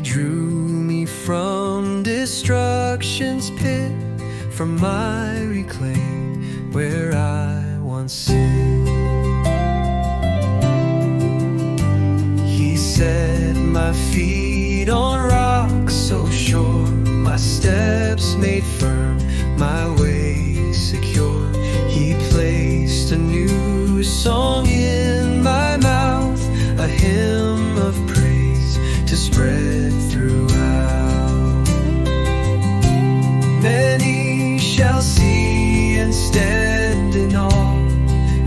drew me from destruction's pit, from miry clay where I once sinned. He set my feet on rock so sure, my steps made firm, my way secure. He placed a new song in my mouth, a hymn of praise to spread throughout. Many shall see and stand in awe,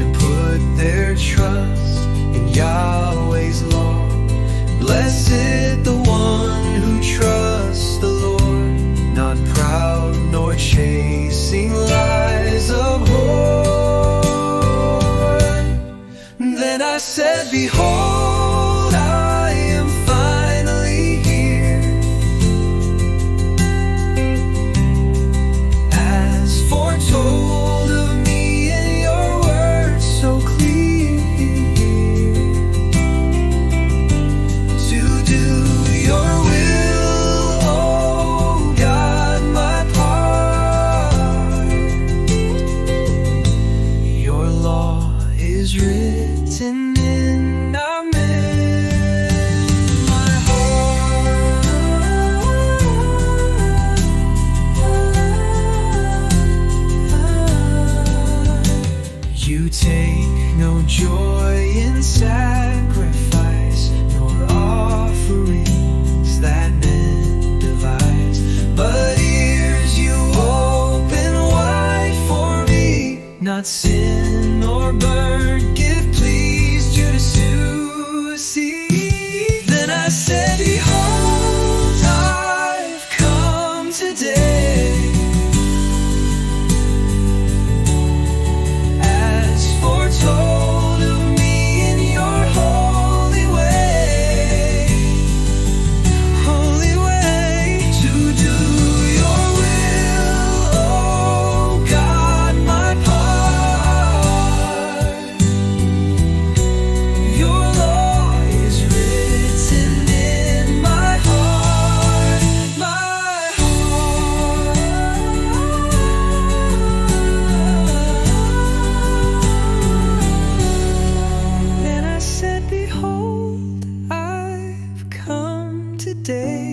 and put their trust in Yahweh's law. Blessed the one who trusts the Lord, not proud nor chasing lies abhorred. Then I said, behold, I am finally here, as foretold of me in your words so clear, to do your will, oh God, my part. Your law is written in my heart. You take no joy in sacrifice, nor offerings that men devise, but ears you open wide for me, not sin nor burnt gift pleased you to see. Then I said, behold, I've come today, as foretold of me in your holy way, to do your will, oh God, my part. Your law is written in my heart, Then I said, behold, I've come today,